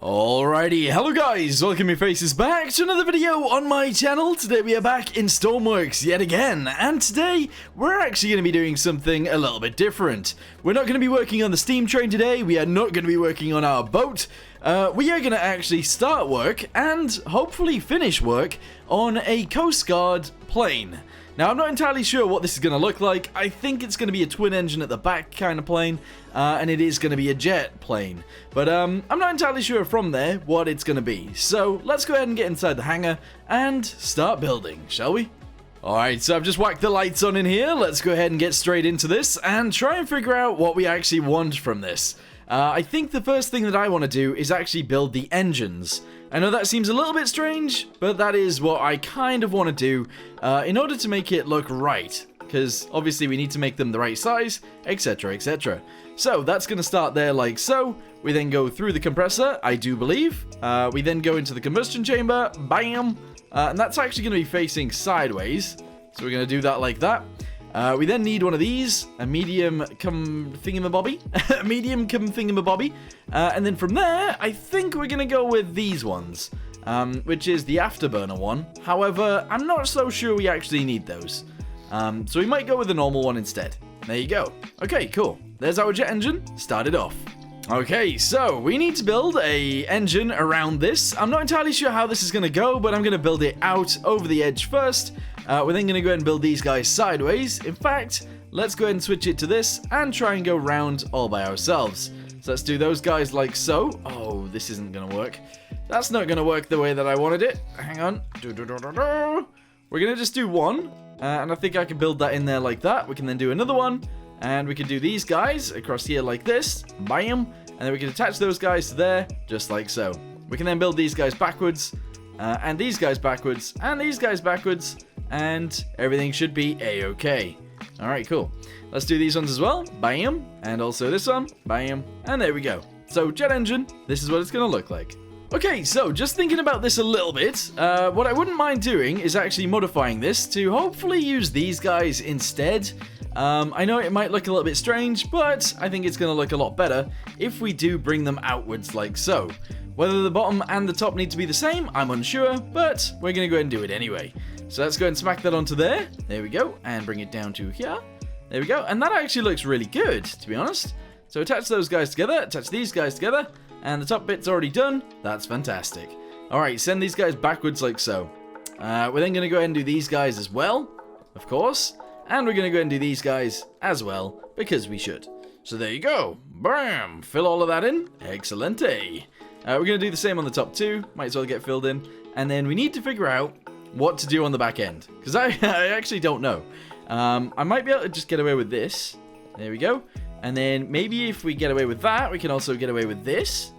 Alrighty, hello guys, welcome your faces back to another video on my channel. Today we are back in Stormworks yet again, and today we're actually going to be doing something a little bit different. We're not going to be working on the steam train today, we are not going to be working on our boat. We are going to actually start work and hopefully finish work on a Coast Guard plane. Now, I'm not entirely sure what this is going to look like. I think it's going to be a twin engine at the back kind of plane, and it is going to be a jet plane. But I'm not entirely sure from there what it's going to be. So let's go ahead and get inside the hangar and start building, shall we? Alright, so I've just whacked the lights on in here. Let's go ahead and get straight into this and try and figure out what we actually want from this. I think the first thing that I want to do is actually build the engines. I know that seems a little bit strange, but that is what I kind of want to do in order to make it look right. Because obviously we need to make them the right size, etc, etc. So that's going to start there like so. We then go through the compressor, I do believe. We then go into the combustion chamber, bam. And that's actually going to be facing sideways. So we're going to do that like that. We then need one of these, a medium come thingamabobby, a medium come thingamabobby, and then from there, I think we're going to go with these ones, which is the afterburner one. However, I'm not so sure we actually need those, so we might go with the normal one instead. There you go. Okay, cool. There's our jet engine, started off. Okay, so we need to build a engine around this. I'm not entirely sure how this is going to go, but I'm going to build it out over the edge first. We're then going to go ahead and build these guys sideways. In fact, let's go ahead and switch it to this and try and go round all by ourselves. So let's do those guys like so. Oh, this isn't going to work. That's not going to work the way that I wanted it. Hang on. We're going to just do one. And I think I can build that in there like that. We can then do another one. And we can do these guys across here like this. Bam. And then we can attach those guys to there, just like so. We can then build these guys backwards. And these guys backwards. And these guys backwards. And everything should be a-okay. Alright, cool. Let's do these ones as well. Bam. And also this one. Bam. And there we go. So, jet engine, this is what it's going to look like. Okay, so just thinking about this a little bit, what I wouldn't mind doing is actually modifying this to hopefully use these guys instead. I know it might look a little bit strange, but I think it's going to look a lot better if we do bring them outwards like so. Whether the bottom and the top need to be the same, I'm unsure, but we're going to go ahead and do it anyway. So let's go ahead and smack that onto there. There we go. And bring it down to here. There we go. And that actually looks really good, to be honest. So attach those guys together. Attach these guys together. And the top bit's already done. That's fantastic. Alright, send these guys backwards like so. We're then going to go ahead and do these guys as well, of course. And we're going to go ahead and do these guys as well, because we should. So there you go. Bam! Fill all of that in. Excellente. We're going to do the same on the top too. Might as well get filled in. And then we need to figure out what to do on the back end. Because I actually don't know. I might be able to just get away with this. There we go. And then maybe if we get away with that, we can also get away with this.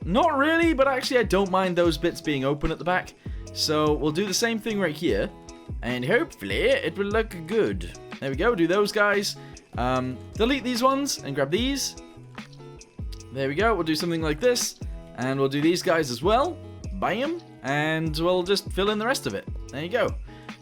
Not really, but actually I don't mind those bits being open at the back. So we'll do the same thing right here. And hopefully it will look good. There we go. Do those guys. Delete these ones and grab these. There we go. We'll do something like this. And we'll do these guys as well. Bam. And we'll just fill in the rest of it. There you go.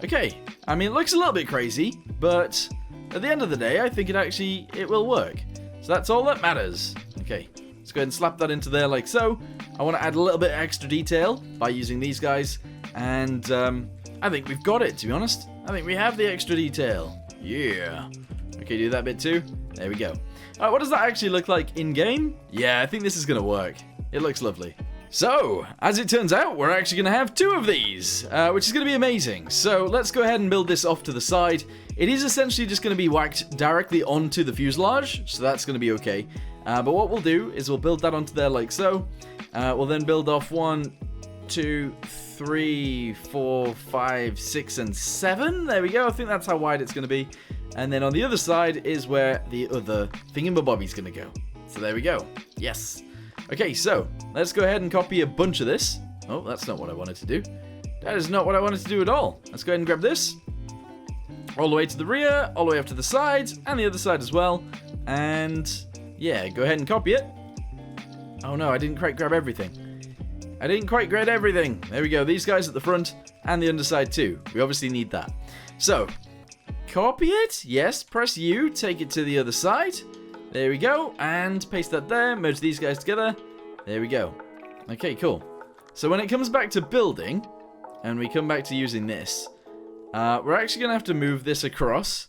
Okay. I mean, it looks a little bit crazy, but at the end of the day, I think it will work. So that's all that matters. Okay. Let's go ahead and slap that into there like so. I want to add a little bit of extra detail by using these guys. And I think we've got it, to be honest. I think we have the extra detail. Yeah. Okay, do that bit too. There we go. Alright, what does that actually look like in-game? Yeah, I think this is going to work. It looks lovely. So, as it turns out, we're actually going to have two of these, which is going to be amazing. So, let's go ahead and build this off to the side. It is essentially just going to be whacked directly onto the fuselage, so that's going to be okay. But what we'll do is we'll build that onto there like so. We'll then build off 1, 2, 3, 4, 5, 6, and 7. There we go. I think that's how wide it's going to be. And then on the other side is where the other thingamabobby's going to go. So there we go. Yes. Okay, so let's go ahead and copy a bunch of this. Oh, that's not what I wanted to do. That is not what I wanted to do at all. Let's go ahead and grab this. All the way to the rear, all the way up to the sides, and the other side as well. And yeah, go ahead and copy it. Oh no, I didn't quite grab everything. I didn't quite grab everything. There we go. These guys at the front and the underside too. We obviously need that. So, copy it. Yes, press U. Take it to the other side. There we go. And paste that there. Merge these guys together. There we go. Okay, cool. So when it comes back to building, and we come back to using this, we're actually going to have to move this across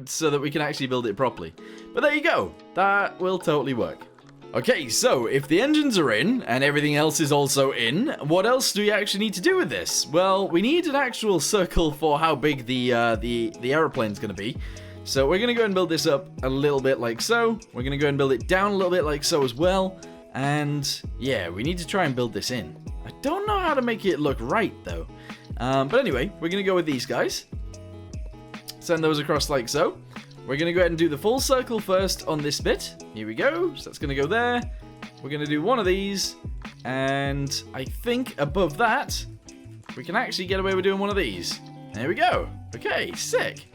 so that we can actually build it properly. But there you go. That will totally work. Okay, so if the engines are in and everything else is also in, what else do we actually need to do with this? Well, we need an actual circle for how big the aeroplane's going to be. So we're going to go and build this up a little bit like so. We're going to go and build it down a little bit like so as well. And yeah, we need to try and build this in. I don't know how to make it look right though. But anyway, we're going to go with these guys. Send those across like so. We're going to go ahead and do the full circle first on this bit. Here we go. So that's going to go there. We're going to do one of these. And I think above that, we can actually get away with doing one of these. There we go. Okay, sick.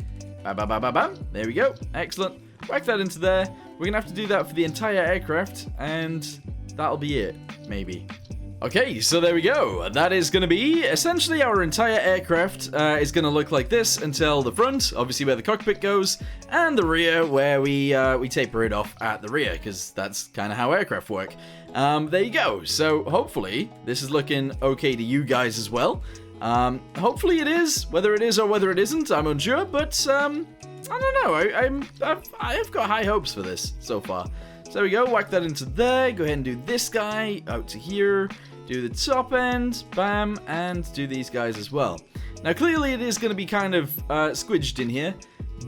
Bam, bam, bam, bam, bam. There we go. Excellent. Whack that into there. We're going to have to do that for the entire aircraft. And that'll be it, maybe. Okay, so there we go. That is going to be essentially our entire aircraft is going to look like this until the front, obviously where the cockpit goes, and the rear where we taper it off at the rear, because that's kind of how aircraft work. There you go. So hopefully this is looking okay to you guys as well. Hopefully it is. Whether it is or whether it isn't, I'm unsure, but I don't know. I've got high hopes for this so far. So there we go. Whack that into there. Go ahead and do this guy out to here. Do the top end, bam, and do these guys as well. Now, clearly it is going to be kind of squidged in here,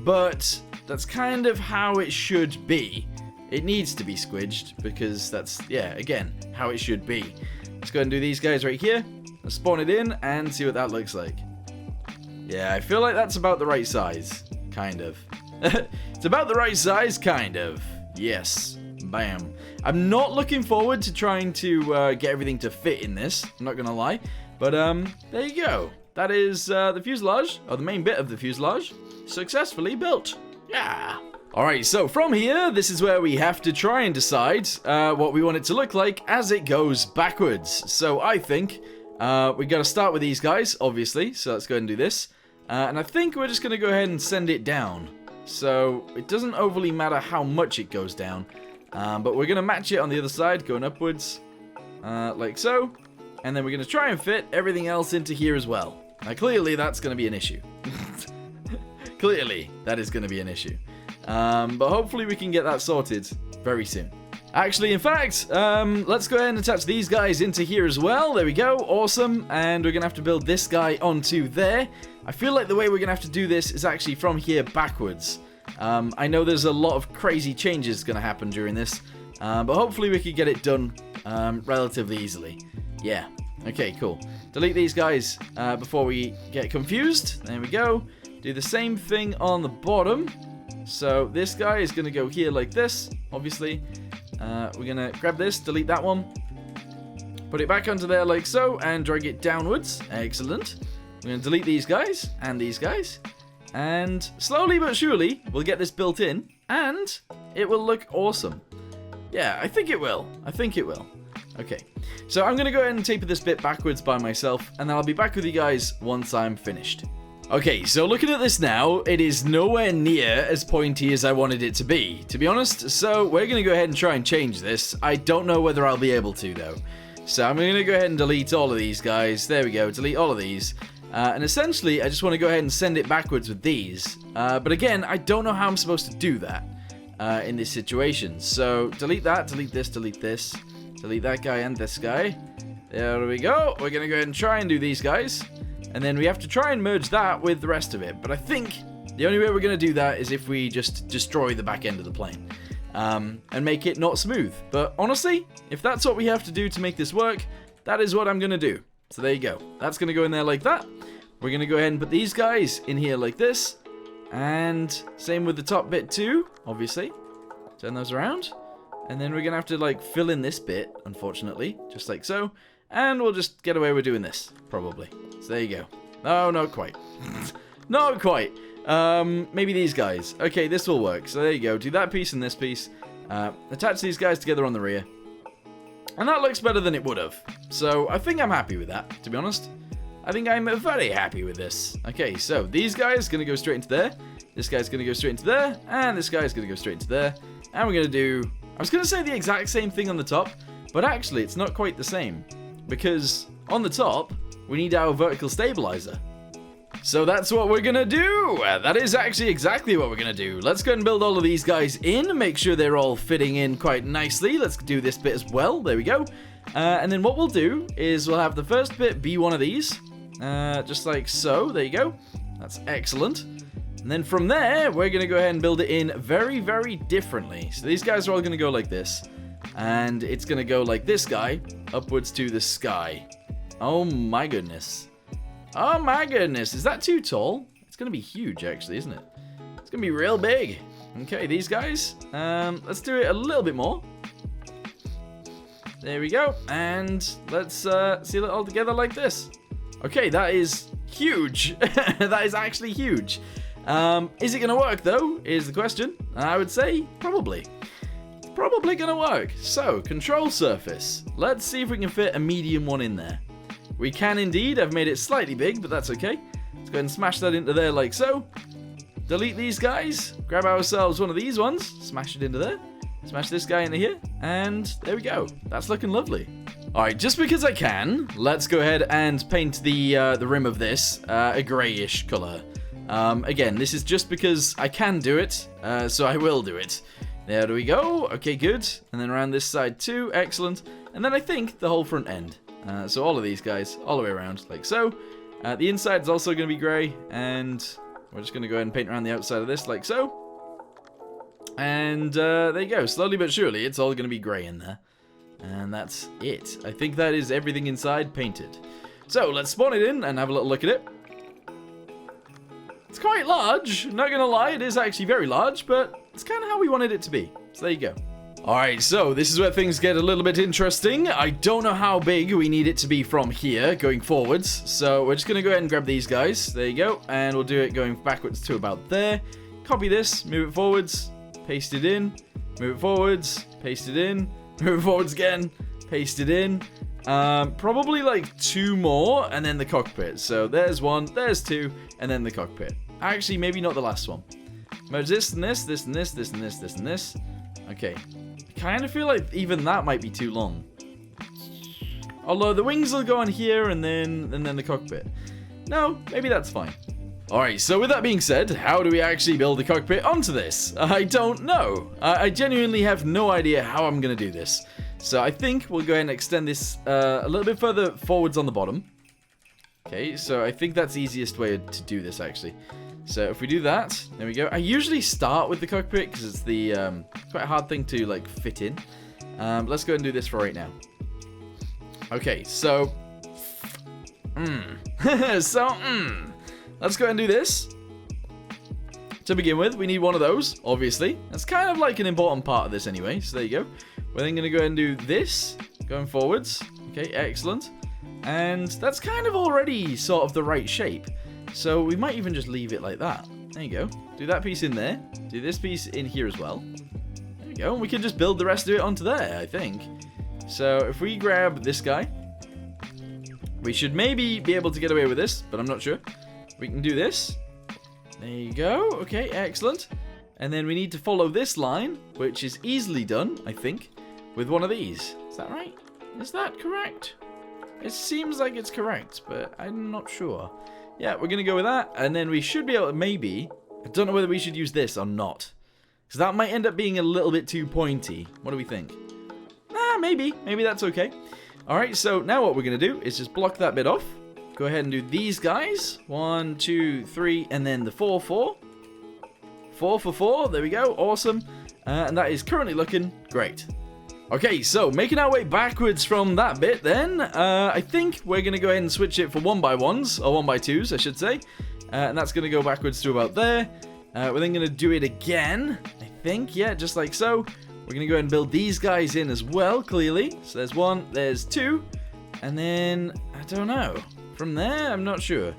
but that's kind of how it should be. It needs to be squidged because that's, yeah, again, how it should be. Let's go ahead and do these guys right here. Let's spawn it in and see what that looks like. Yeah, I feel like that's about the right size, kind of. It's about the right size, kind of. Yes. Bam. I'm not looking forward to trying to get everything to fit in this. I'm not going to lie. But there you go. That is the fuselage, or the main bit of the fuselage, successfully built. Yeah. Alright, so from here, this is where we have to try and decide what we want it to look like as it goes backwards. So I think we got to start with these guys, obviously. So let's go ahead and do this. And I think we're just going to go ahead and send it down. So it doesn't overly matter how much it goes down. But we're going to match it on the other side, going upwards, like so. And then we're going to try and fit everything else into here as well. Now, clearly, that's going to be an issue. Clearly, that is going to be an issue. But hopefully, we can get that sorted very soon. Actually, in fact, let's go ahead and attach these guys into here as well. There we go. Awesome. And we're going to have to build this guy onto there. I feel like the way we're going to have to do this is actually from here backwards. I know there's a lot of crazy changes going to happen during this, but hopefully we can get it done relatively easily. Yeah. Okay, cool. Delete these guys before we get confused. There we go. Do the same thing on the bottom. So this guy is going to go here like this, obviously. We're going to grab this, delete that one. Put it back onto there like so, and drag it downwards. Excellent. We're going to delete these guys and these guys. And slowly but surely, we'll get this built in, and it will look awesome. Yeah, I think it will. I think it will. Okay, so I'm going to go ahead and taper this bit backwards by myself, and then I'll be back with you guys once I'm finished. Okay, so looking at this now, it is nowhere near as pointy as I wanted it to be honest. So we're going to go ahead and try and change this. I don't know whether I'll be able to, though. So I'm going to go ahead and delete all of these guys. There we go, delete all of these. And essentially, I just want to go ahead and send it backwards with these. But again, I don't know how I'm supposed to do that in this situation. So delete that, delete this, delete that guy and this guy. There we go. We're going to go ahead and try and do these guys. And then we have to try and merge that with the rest of it. But I think the only way we're going to do that is if we just destroy the back end of the plane. And make it not smooth. But honestly, if that's what we have to do to make this work, that is what I'm going to do. So there you go. That's going to go in there like that. We're going to go ahead and put these guys in here like this. And same with the top bit too, obviously. Turn those around. And then we're going to have to like fill in this bit, unfortunately. Just like so. And we'll just get away with doing this, probably. So there you go. No, not quite. Not quite. Maybe these guys. Okay, this will work. So there you go. Do that piece and this piece. Attach these guys together on the rear. And that looks better than it would have. So I think I'm happy with that, to be honest. I think I'm very happy with this. Okay, so these guys are going to go straight into there. This guy's going to go straight into there. And this guy's going to go straight into there. And we're going to do... I was going to say the exact same thing on the top. But actually, it's not quite the same. Because on the top, we need our vertical stabilizer. So that's what we're gonna do. That is actually exactly what we're gonna do. Let's go and build all of these guys in, make sure they're all fitting in quite nicely. Let's do this bit as well. There we go. And then what we'll do is we'll have the first bit be one of these, just like so. There you go. That's excellent. And then from there, we're gonna go ahead and build it in very, very differently. So these guys are all gonna go like this, and it's gonna go like this guy upwards to the sky. Oh my goodness. Oh my goodness, is that too tall? It's gonna be huge actually, isn't it? It's gonna be real big. Okay, these guys, let's do it a little bit more. There we go, and let's seal it all together like this. Okay, that is huge. That is actually huge. Is it gonna work though, is the question. I would say, probably. It's probably gonna work. So, control surface. Let's see if we can fit a medium one in there. We can indeed. I've made it slightly big, but that's okay. Let's go ahead and smash that into there like so. Delete these guys. Grab ourselves one of these ones. Smash it into there. Smash this guy into here. And there we go. That's looking lovely. Alright, just because I can, let's go ahead and paint the rim of this a greyish colour. Again, this is just because I can do it, so I will do it. There we go. Okay, good. And then around this side too. Excellent. And then I think the whole front end. So all of these guys, all the way around, like so. The inside is also going to be grey, and we're just going to go ahead and paint around the outside of this, like so. And there you go. Slowly but surely, it's all going to be grey in there. And that's it. I think that is everything inside painted. So let's spawn it in and have a little look at it. It's quite large, not going to lie. It is actually very large, but it's kind of how we wanted it to be. So there you go. Alright, so this is where things get a little bit interesting. I don't know how big we need it to be from here going forwards. So we're just going to go ahead and grab these guys. There you go. And we'll do it going backwards to about there. Copy this, move it forwards, paste it in, move it forwards, paste it in, move it forwards again, paste it in. Probably like 2 more and then the cockpit. So there's 1, there's 2, and then the cockpit. Actually, maybe not the last one. Merge this and this, this and this, this and this, this and this. Okay. Kind of feel like even that might be too long. Although the wings will go on here and then the cockpit. No, maybe that's fine. Alright, so with that being said, how do we actually build the cockpit onto this? I don't know. I genuinely have no idea how I'm going to do this. So I think we'll go ahead and extend this a little bit further forwards on the bottom. Okay, so I think that's the easiest way to do this actually. So if we do that, there we go. I usually start with the cockpit because it's the quite a hard thing to like fit in. Let's go ahead and do this for right now. Okay, so let's go ahead and do this. To begin with, we need one of those, obviously. That's kind of like an important part of this anyway. So there you go. We're then going to go ahead and do this going forwards. Okay, excellent. And that's kind of already sort of the right shape. So we might even just leave it like that. There you go. Do that piece in there. Do this piece in here as well. There we go. And we can just build the rest of it onto there, I think. So if we grab this guy, we should maybe be able to get away with this, but I'm not sure. We can do this. There you go. Okay, excellent. And then we need to follow this line, which is easily done, I think, with one of these. Is that right? Is that correct? It seems like it's correct, but I'm not sure. Yeah, we're going to go with that, and then we should be able to maybe... I don't know whether we should use this or not, because that might end up being a little bit too pointy. What do we think? Maybe. Maybe that's okay. Alright, so now what we're going to do is just block that bit off. Go ahead and do these guys. 1, 2, 3, and then the 4, 4. 4 for 4. There we go. Awesome. And that is currently looking great. Okay, so making our way backwards from that bit then, I think we're going to go ahead and switch it for 1x1s, or 1x2s, I should say. And that's going to go backwards to about there. We're then going to do it again, I think, yeah, just like so. We're going to go ahead and build these guys in as well, clearly. So there's 1, there's 2, and then, I don't know. From there, I'm not sure.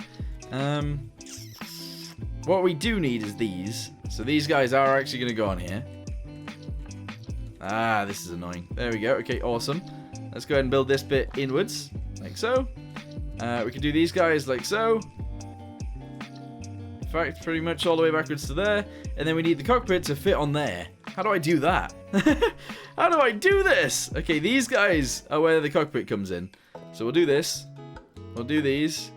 What we do need is these. So these guys are actually going to go on here. This is annoying. There we go. Okay, awesome. Let's go ahead and build this bit inwards, like so. We can do these guys like so. In fact, pretty much all the way backwards to there. And then we need the cockpit to fit on there. How do I do that? How do I do this? Okay, these guys are where the cockpit comes in. So we'll do this. We'll do these.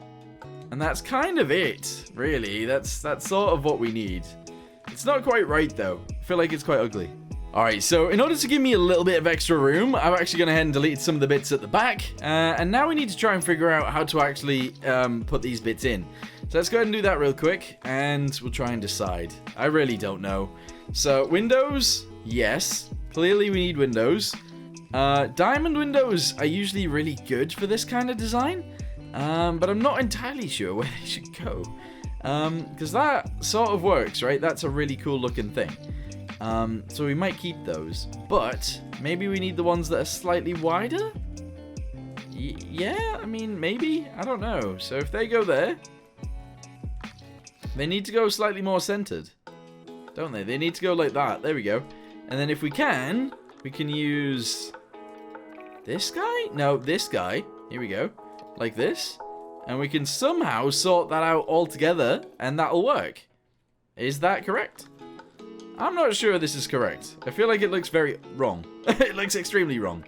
And that's kind of it, really. That's sort of what we need. It's not quite right, though. I feel like it's quite ugly. Alright, so in order to give me a little bit of extra room, I've actually gone ahead and deleted some of the bits at the back. And now we need to try and figure out how to actually put these bits in. So let's go ahead and do that real quick, and we'll try and decide. I really don't know. So, windows, yes. Clearly we need windows. Diamond windows are usually really good for this kind of design. But I'm not entirely sure where they should go. Because that sort of works, right? That's a really cool looking thing. So we might keep those. But maybe we need the ones that are slightly wider? Yeah, I mean, maybe. I don't know. So if they go there, they need to go slightly more centered. Don't they? They need to go like that. There we go. And then if we can use this guy? No, this guy. Here we go. Like this. And we can somehow sort that out all together, and that'll work. Is that correct? I'm not sure this is correct. I feel like it looks very wrong. It looks extremely wrong.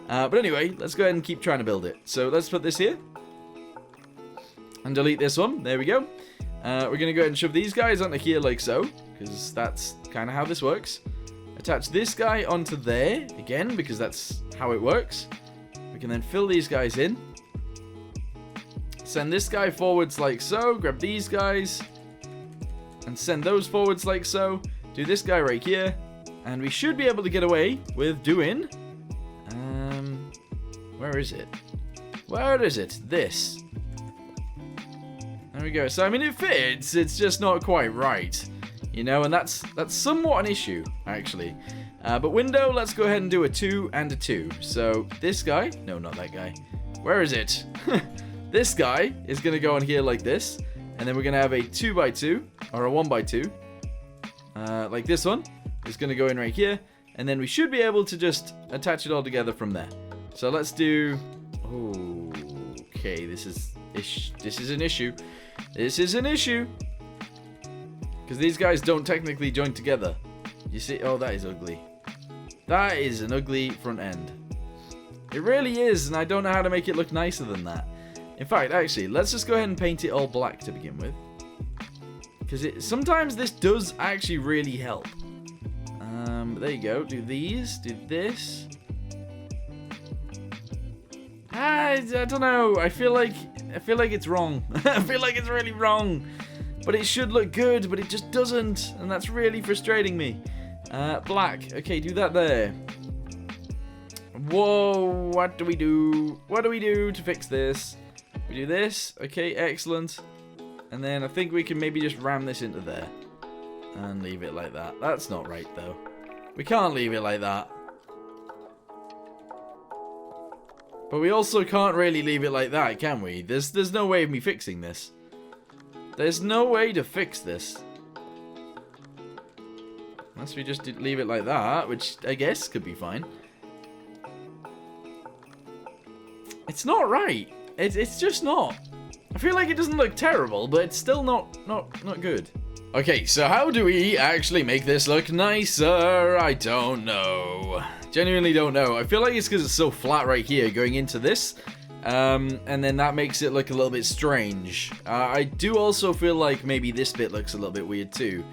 But anyway, let's go ahead and keep trying to build it. So let's put this here. And delete this one. There we go. We're going to go ahead and shove these guys onto here like so, because that's kind of how this works. Attach this guy onto there, again, because that's how it works. We can then fill these guys in. Send this guy forwards like so, grab these guys, and send those forwards like so. Do this guy right here, and we should be able to get away with doing... where is it? Where is it? This. There we go. So, I mean, it fits. It's just not quite right. You know, and that's somewhat an issue, actually. But window, let's go ahead and do a 2 and a 2. So, this guy... No, not that guy. Where is it? This guy is going to go on here like this. And then we're going to have a 2x2, or a 1x2. Like this one. It's going to go in right here. And then we should be able to just attach it all together from there. So, let's do... Oh, okay, this is an issue. This is an issue. Because these guys don't technically join together. You see? Oh, that is ugly. That is an ugly front end. It really is, and I don't know how to make it look nicer than that. In fact, actually, let's just go ahead and paint it all black to begin with. Because sometimes this does actually really help. There you go. Do these. Do this. I don't know. I feel like it's wrong. I feel like it's really wrong. But it should look good, but it just doesn't. And that's really frustrating me. Black. Okay, do that there. Whoa, what do we do? What do we do to fix this? We do this. Okay, excellent. And then I think we can maybe just ram this into there. And leave it like that. That's not right, though. We can't leave it like that. But we also can't really leave it like that, can we? There's no way of me fixing this. There's no way to fix this. Unless we just leave it like that, which I guess could be fine. It's not right. It's just not. I feel like it doesn't look terrible, but it's still not good. Okay, so how do we actually make this look nicer? I don't know. Genuinely don't know. I feel like it's because it's so flat right here going into this. And then that makes it look a little bit strange. I do also feel like maybe this bit looks a little bit weird too.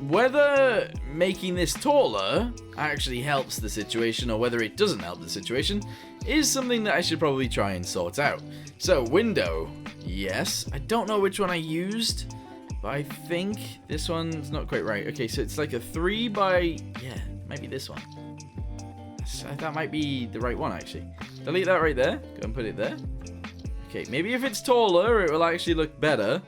Whether making this taller actually helps the situation or whether it doesn't help the situation is something that I should probably try and sort out. So, window. Yes. I don't know which one I used, but I think this one's not quite right. Okay, so it's like a 3 by... Yeah, maybe this one. That might be the right one, actually. Delete that right there. Go and put it there. Okay, maybe if it's taller, it will actually look better.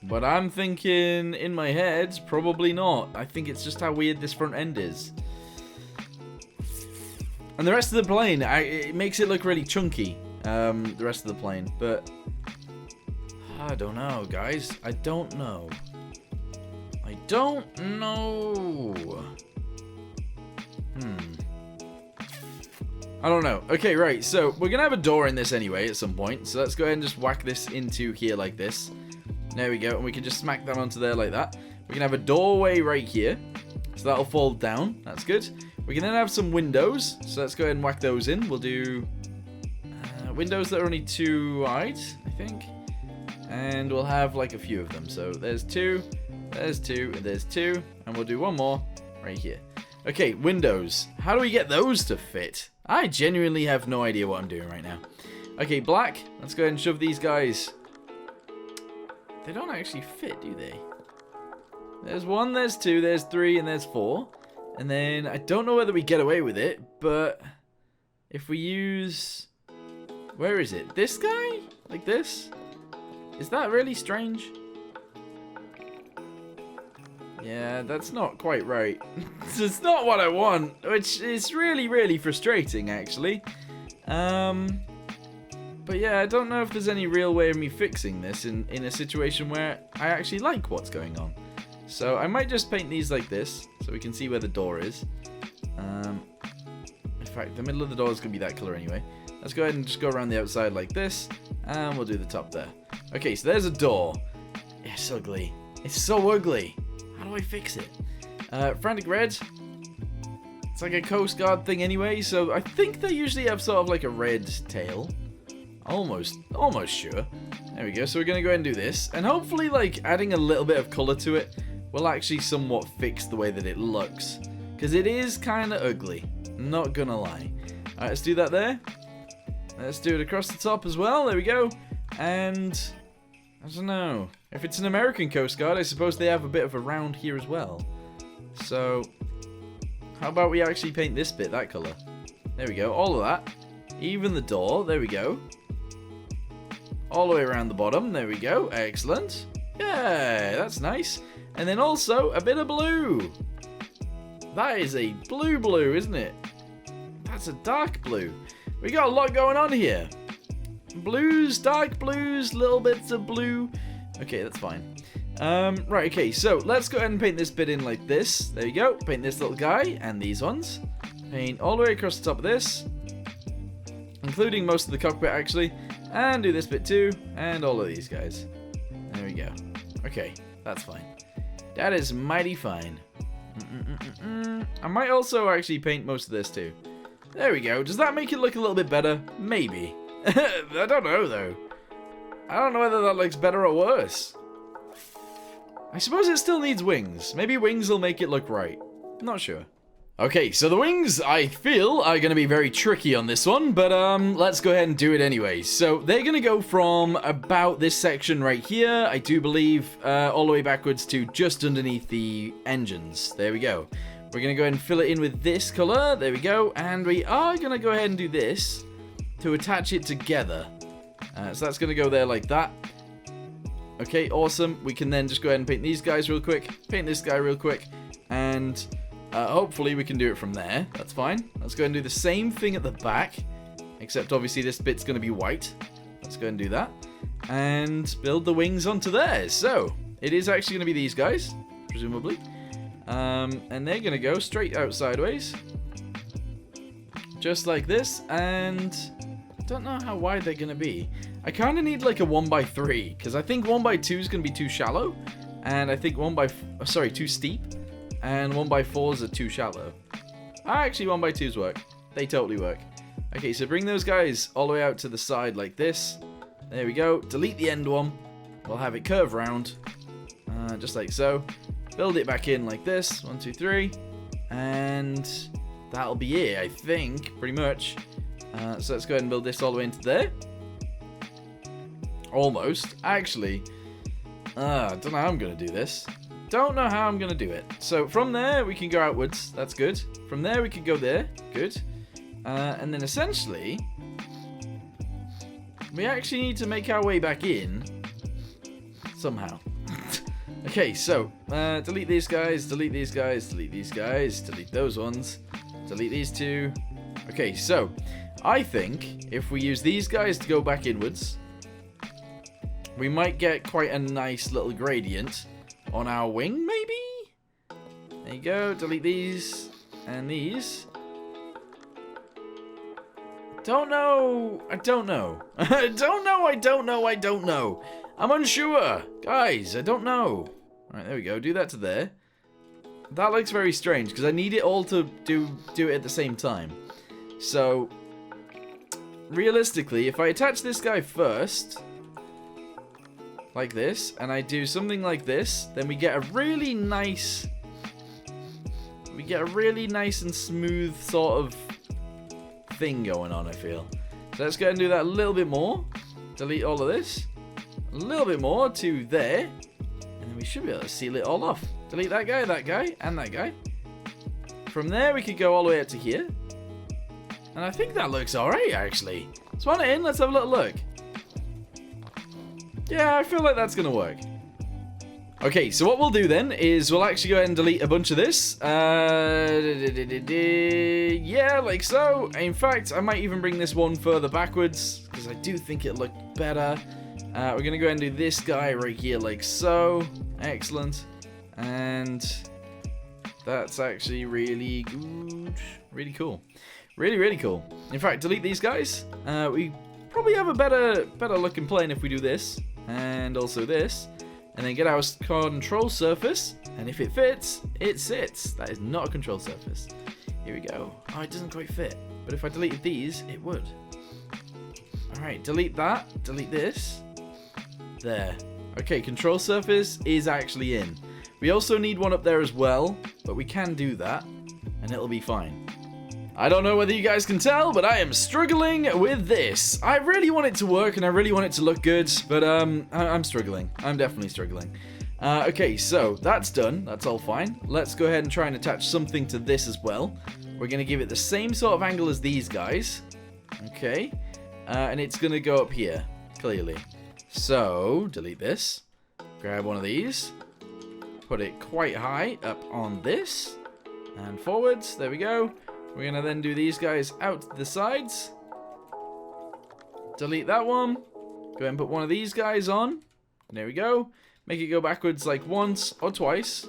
But I'm thinking, in my head, probably not. I think it's just how weird this front end is. And the rest of the plane, it makes it look really chunky. The rest of the plane. But, I don't know, guys. I don't know. I don't know. I don't know. Okay, right. So, we're going to have a door in this anyway at some point. So, let's go ahead and just whack this into here like this. There we go. And we can just smack that onto there like that. We can have a doorway right here. So that'll fall down. That's good. We can then have some windows. So let's go ahead and whack those in. We'll do windows that are only 2 wide, I think. And we'll have like a few of them. So there's 2, there's 2, and there's 2. And we'll do one more right here. Okay, windows. How do we get those to fit? I genuinely have no idea what I'm doing right now. Okay, black. Let's go ahead and shove these guys. They don't actually fit, do they? There's 1, there's 2, there's 3, and there's 4. And then I don't know whether we get away with it, but if we use... Where is it? This guy? Like this? Is that really strange? Yeah, that's not quite right. It's not what I want, which is really, really frustrating, actually. But yeah, I don't know if there's any real way of me fixing this in a situation where I actually like what's going on. So I might just paint these like this, so we can see where the door is. In fact, the middle of the door is going to be that color anyway. Let's go ahead and just go around the outside like this, and we'll do the top there. Okay, so there's a door. It's ugly. It's so ugly. How do I fix it? Frantic red. It's like a Coast Guard thing anyway, so I think they usually have sort of like a red tail. Almost sure. There we go. So we're going to go ahead and do this, and hopefully like adding a little bit of color to it will actually somewhat fix the way that it looks, because it is kind of ugly, not gonna lie. Alright, let's do that there. Let's do it across the top as well. There we go. And I don't know, if it's an American Coast Guard, I suppose they have a bit of a round here as well. So how about we actually paint this bit that color? There we go. All of that, even the door. There we go. All the way around the bottom. There we go. Excellent. Yeah, that's nice. And then also a bit of blue. That is a blue, isn't it? That's a dark blue. We got a lot going on here. Blues, dark blues, little bits of blue. Okay, that's fine. Right, okay, so let's go ahead and paint this bit in like this. There you go. Paint this little guy and these ones. Paint all the way across the top of this, including most of the cockpit actually. And do this bit too, and all of these guys. There we go. Okay, that's fine. That is mighty fine. I might also actually paint most of this too. There we go. Does that make it look a little bit better? Maybe. I don't know though. I don't know whether that looks better or worse. I suppose it still needs wings. Maybe wings will make it look right. Not sure. Okay, so the wings, I feel, are going to be very tricky on this one, but let's go ahead and do it anyway. So they're going to go from about this section right here, I do believe, all the way backwards to just underneath the engines. There we go. We're going to go ahead and fill it in with this color. There we go. And we are going to go ahead and do this to attach it together. So that's going to go there like that. Okay, awesome. We can then just go ahead and paint these guys real quick, paint this guy real quick, and hopefully we can do it from there. That's fine. Let's go ahead and do the same thing at the back, except obviously this bit's going to be white. Let's go ahead and do that. And build the wings onto there. So, it is actually going to be these guys, presumably. And they're going to go straight out sideways. Just like this. And I don't know how wide they're going to be. I kind of need like a 1x3, because I think 1x2 is going to be too shallow. And I think too steep. And 1x4s are too shallow. Actually, 1x2s work. They totally work. Okay, so bring those guys all the way out to the side like this. There we go. Delete the end one. We'll have it curve round. Just like so. Build it back in like this. 1, 2, 3. And that'll be it, I think. Pretty much. So let's go ahead and build this all the way into there. Almost. Actually, I don't know how I'm going to do this. Don't know how I'm going to do it. So from there, we can go outwards. That's good. From there, we can go there. Good. And then essentially, we actually need to make our way back in somehow. Okay, so delete these guys, delete these guys, delete these guys, delete those ones, delete these two. Okay, so I think if we use these guys to go back inwards, we might get quite a nice little gradient on our wing, maybe? There you go, delete these and these. Don't know. I don't know. I don't know. I'm unsure. Guys, I don't know. Alright, there we go. Do that to there. That looks very strange, because I need it all to do it at the same time. So, realistically, if I attach this guy first, like this, and I do something like this, then we get a really nice... We get a really nice and smooth sort of thing going on, I feel. So let's go ahead and do that a little bit more. Delete all of this. A little bit more to there. And then we should be able to seal it all off. Delete that guy, and that guy. From there, we could go all the way up to here. And I think that looks alright, actually. Spawn it in, let's have a little look. Yeah, I feel like that's going to work. Okay, so what we'll do then is we'll actually go ahead and delete a bunch of this. Yeah, like so. In fact, I might even bring this one further backwards, because I do think it looked better. We're going to go ahead and do this guy right here, like so. Excellent. And that's actually really good. Really cool. Really, really cool. In fact, delete these guys. We probably have a better looking plane if we do this. And also this. And then get our control surface, and if it fits, it sits. That is not a control surface. Here we go. Oh, it doesn't quite fit. But if I deleted these, it would. Alright, delete that. Delete this. There. Okay, control surface is actually in. We also need one up there as well, but we can do that, and it'll be fine. I don't know whether you guys can tell, but I am struggling with this. I really want it to work, and I really want it to look good, but I'm struggling. I'm definitely struggling. Okay, so that's done. That's all fine. Let's go ahead and try and attach something to this as well. We're going to give it the same sort of angle as these guys. Okay. And it's going to go up here, clearly. So, delete this. Grab one of these. Put it quite high up on this. And forwards. There we go. We're going to then do these guys out to the sides. Delete that one. Go ahead and put one of these guys on. There we go. Make it go backwards like once or twice.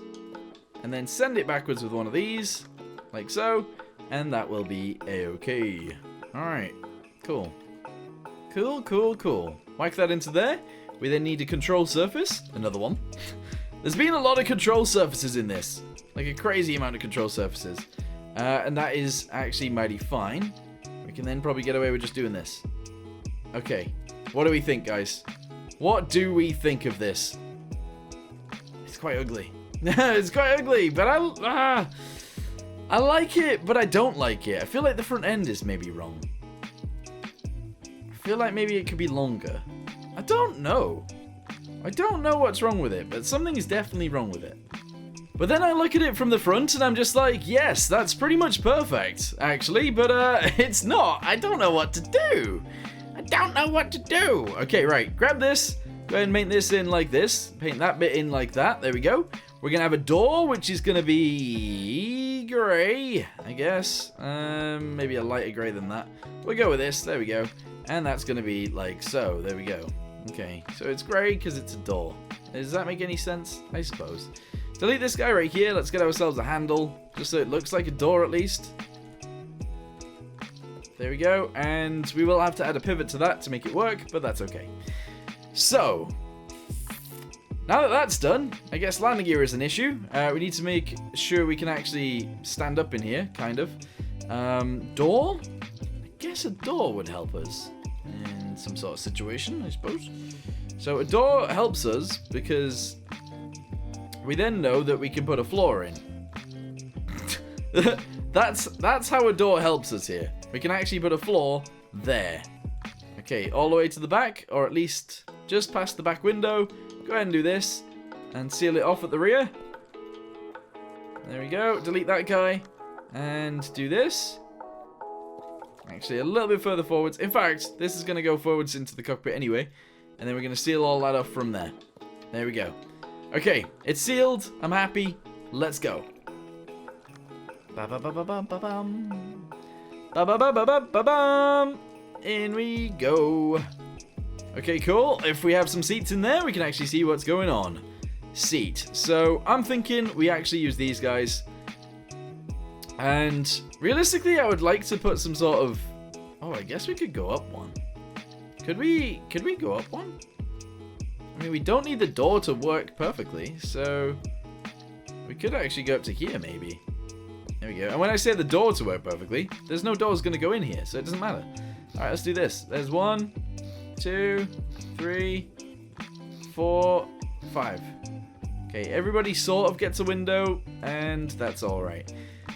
And then send it backwards with one of these. Like so. And that will be a-okay. Alright. Cool. Cool, cool, cool. Whack that into there. We then need a control surface. Another one. There's been a lot of control surfaces in this. Like a crazy amount of control surfaces. And that is actually mighty fine. We can then probably get away with just doing this. Okay. What do we think, guys? What do we think of this? It's quite ugly. It's quite ugly, but I like it, but I don't like it. I feel like the front end is maybe wrong. I feel like maybe it could be longer. I don't know. I don't know what's wrong with it, but something is definitely wrong with it. But then I look at it from the front and I'm just like, yes, that's pretty much perfect, actually, but it's not. I don't know what to do. I don't know what to do. Okay, right, grab this, go ahead and paint this in like this, paint that bit in like that, there we go. We're going to have a door, which is going to be grey, I guess. Maybe a lighter grey than that. We'll go with this, there we go. And that's going to be like so, there we go. Okay, so it's grey because it's a door. Does that make any sense? I suppose. Delete this guy right here. Let's get ourselves a handle, just so it looks like a door at least. There we go. And we will have to add a pivot to that to make it work, but that's okay. So, now that that's done, I guess landing gear is an issue. We need to make sure we can actually stand up in here, kind of. Door? I guess a door would help us in some sort of situation, I suppose. So a door helps us because we then know that we can put a floor in. That's how a door helps us here. We can actually put a floor there. Okay, all the way to the back, or at least just past the back window. Go ahead and do this and seal it off at the rear. There we go. Delete that guy and do this. Actually, a little bit further forwards. In fact, this is going to go forwards into the cockpit anyway. And then we're going to seal all that off from there. There we go. Okay, it's sealed. I'm happy. Let's go. Ba-ba-ba-ba-ba-ba-bum. Ba-ba-ba-ba-ba-ba-bum. In we go. Okay, cool. If we have some seats in there, we can actually see what's going on. Seat. So, I'm thinking we actually use these guys. And realistically, I would like to put some sort of... Oh, I guess we could go up one. Could we go up one? I mean, we don't need the door to work perfectly, so we could actually go up to here, maybe. There we go. And when I say the door to work perfectly, there's no doors going to go in here, so it doesn't matter. All right, let's do this. There's 1, 2, 3, 4, 5. Okay, everybody sort of gets a window, and that's all right.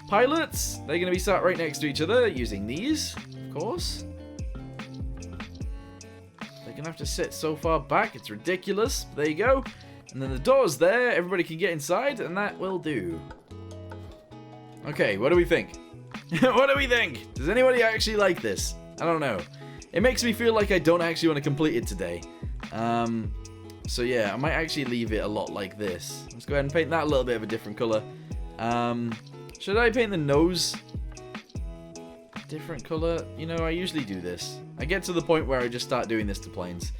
Pilots, they're going to be sat right next to each other using these, of course. They're going to have to sit so far back, it's ridiculous. There you go. And then the door's there, everybody can get inside, and that will do. Okay, what do we think? What do we think? Does anybody actually like this? I don't know. It makes me feel like I don't actually want to complete it today. So yeah, I might actually leave it a lot like this. Let's go ahead and paint that a little bit of a different color. Should I paint the nose different color? You know, I usually do this. I get to the point where I just start doing this to planes.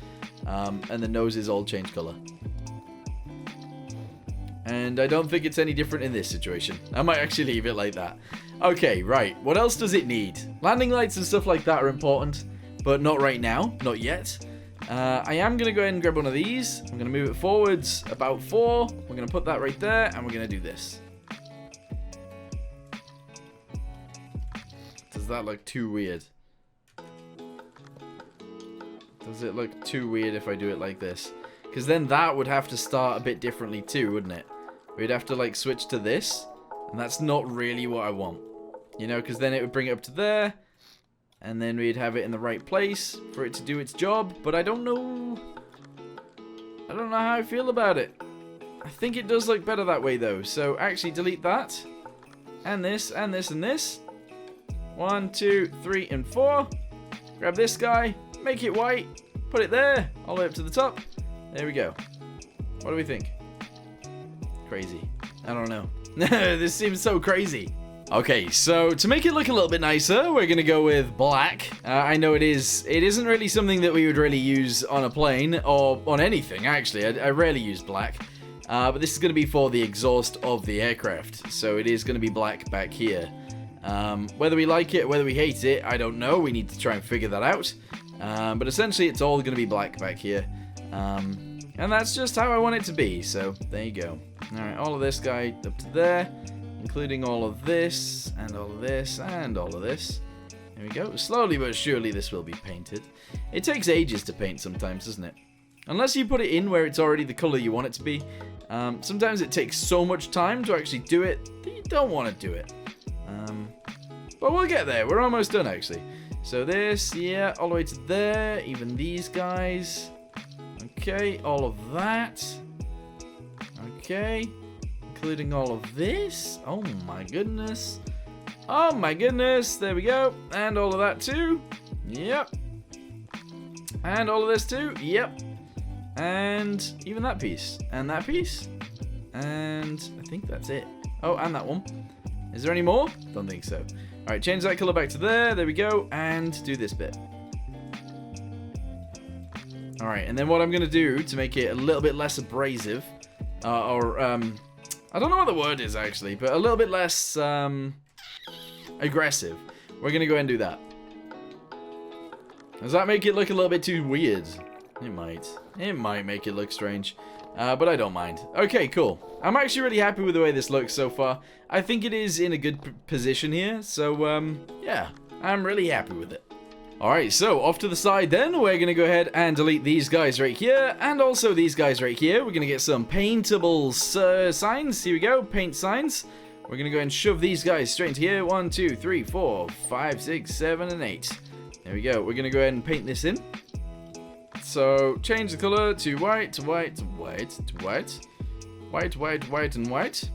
And the noses all change color. And I don't think it's any different in this situation. I might actually leave it like that. Okay, right. What else does it need? Landing lights and stuff like that are important, but not right now. Not yet. I am going to go ahead and grab one of these. I'm going to move it forwards about 4. We're going to put that right there, and we're going to do this. Does that look too weird? Does it look too weird if I do it like this? Because then that would have to start a bit differently too, wouldn't it? We'd have to like switch to this, and that's not really what I want. You know, because then it would bring it up to there, and then we'd have it in the right place for it to do its job, but I don't know. I don't know how I feel about it. I think it does look better that way though, so actually delete that, and this, and this, and this. 1, 2, 3, and 4. Grab this guy, make it white, put it there, all the way up to the top. There we go. What do we think? Crazy. I don't know. This seems so crazy. Okay, so to make it look a little bit nicer, we're gonna go with black. I know it isn't really something that we would really use on a plane or on anything, actually. I rarely use black. But this is gonna be for the exhaust of the aircraft. So it is gonna be black back here. Whether we like it or whether we hate it, I don't know. We need to try and figure that out. But essentially, it's all gonna be black back here. And that's just how I want it to be, so there you go. Alright, all of this guy up to there, including all of this, and all of this, and all of this. There we go. Slowly but surely this will be painted. It takes ages to paint sometimes, doesn't it? Unless you put it in where it's already the color you want it to be. Sometimes it takes so much time to actually do it that you don't want to do it. But we'll get there. We're almost done, actually. So this, yeah, all the way to there. Even these guys. Okay, all of that. Okay, including all of this. Oh my goodness. Oh my goodness. There we go. And all of that too. Yep. And all of this too. Yep. And even that piece. And that piece. And I think that's it. Oh, and that one. Is there any more? Don't think so. Alright, change that color back to there. There we go. And do this bit. Alright, and then what I'm going to do to make it a little bit less abrasive, I don't know what the word is actually, but a little bit less aggressive, we're going to go ahead and do that. Does that make it look a little bit too weird? It might. It might make it look strange, but I don't mind. Okay, cool. I'm actually really happy with the way this looks so far. I think it is in a good position here, so yeah, I'm really happy with it. Alright, so off to the side then, we're going to go ahead and delete these guys right here, and also these guys right here. We're going to get some paintable signs. Here we go, paint signs. We're going to go ahead and shove these guys straight into here. 1, 2, 3, 4, 5, 6, 7, and 8. There we go. We're going to go ahead and paint this in. So, change the color to white, to white, to white, to white. White, white, white, and white.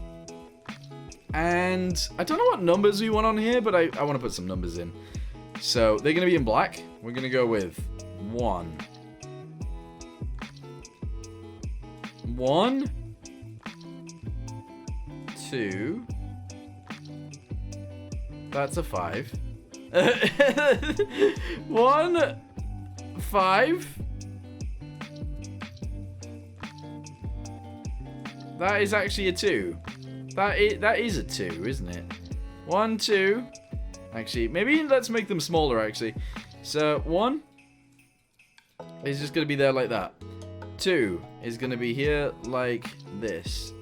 And I don't know what numbers we want on here, but I want to put some numbers in. So, they're going to be in black. We're going to go with 1. 1. 2. That's a 5. 1. 5. That is actually a 2. That is a 2, isn't it? 1, 2. Actually, maybe let's make them smaller, actually. So, 1 is just going to be there like that. 2 is going to be here like this.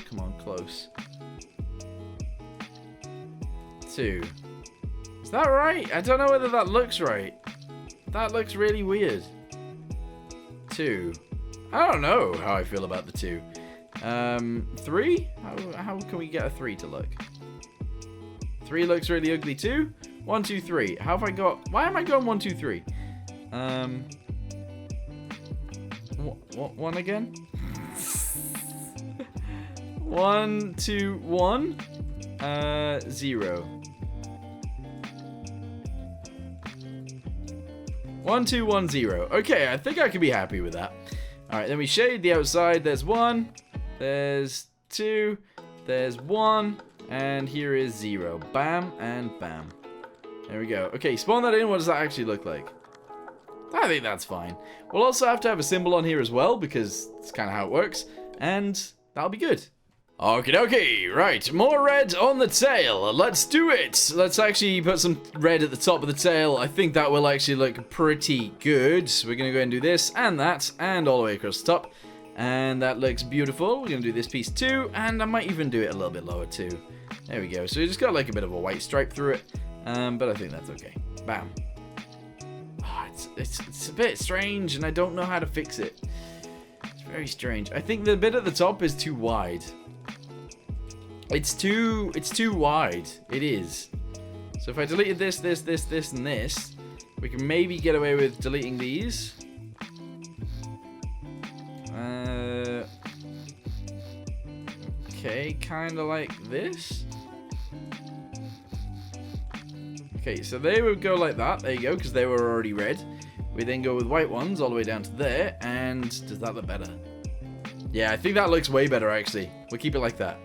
Come on, close. 2. Is that right? I don't know whether that looks right. That looks really weird. 2. I don't know how I feel about the 2. 3? How can we get a 3 to look? 3 looks really ugly too. 1, 2, 3. How have I got... Why am I going 1, 2, 3? One again? 1, 2, 1. 0. 1, 2, 1, 0. Okay, I think I can be happy with that. Alright, then we shade the outside. There's 1. There's 2. There's 1. And here is 0. Bam and bam. There we go. Okay, spawn that in. What does that actually look like? I think that's fine. We'll also have to have a symbol on here as well, because it's kind of how it works. And that'll be good. Okie dokie, right, more red on the tail, let's do it. Let's actually put some red at the top of the tail. I think that will actually look pretty good. We're going to go ahead and do this, and that, and all the way across the top. And that looks beautiful. We're going to do this piece too, and I might even do it a little bit lower too. There we go, so we just got like a bit of a white stripe through it, but I think that's okay. Bam. Oh, it's a bit strange, and I don't know how to fix it. It's very strange. I think the bit at the top is too wide. It's too wide. It is. So if I deleted this, and this, we can maybe get away with deleting these. Okay, kind of like this. Okay, so they would go like that. There you go, because they were already red. We then go with white ones all the way down to there. And does that look better? Yeah, I think that looks way better, actually. We'll keep it like that.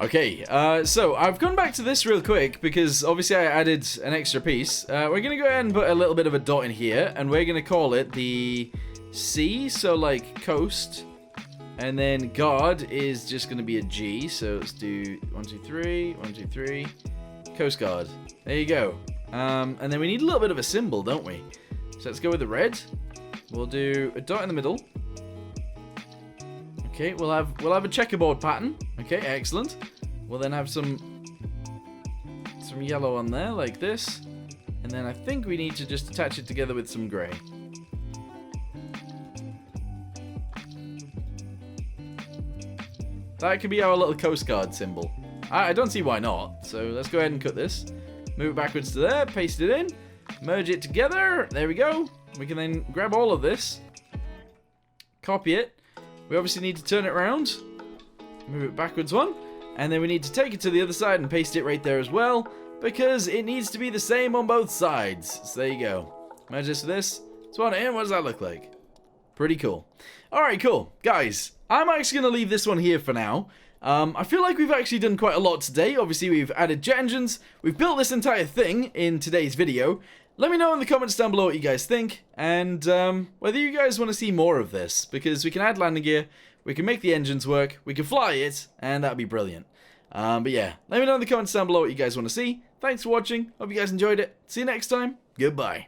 Okay, so I've gone back to this real quick because obviously I added an extra piece. We're going to go ahead and put a little bit of a dot in here, and we're going to call it the C, so like coast. And then God is just going to be a G, so let's do 1, 2, 3, 1, 2, 3, Coast Guard. There you go. And then we need a little bit of a symbol, don't we? So let's go with the red. We'll do a dot in the middle. Okay, we'll have a checkerboard pattern. Okay, excellent. We'll then have some yellow on there like this, and then I think we need to just attach it together with some grey. That could be our little Coast Guard symbol. I don't see why not. So let's go ahead and cut this. Move it backwards to there, paste it in, merge it together. There we go. We can then grab all of this, copy it. We obviously need to turn it around, move it backwards one, and then we need to take it to the other side and paste it right there as well, because it needs to be the same on both sides. So there you go. Merge this with this. Spawn it in. What does that look like? Pretty cool. Alright, cool. Guys, I'm actually going to leave this one here for now. I feel like we've actually done quite a lot today. Obviously, we've added jet engines. We've built this entire thing in today's video. Let me know in the comments down below what you guys think, and whether you guys want to see more of this, because we can add landing gear, we can make the engines work, we can fly it, and that'd be brilliant. But yeah, let me know in the comments down below what you guys want to see. Thanks for watching. Hope you guys enjoyed it. See you next time. Goodbye.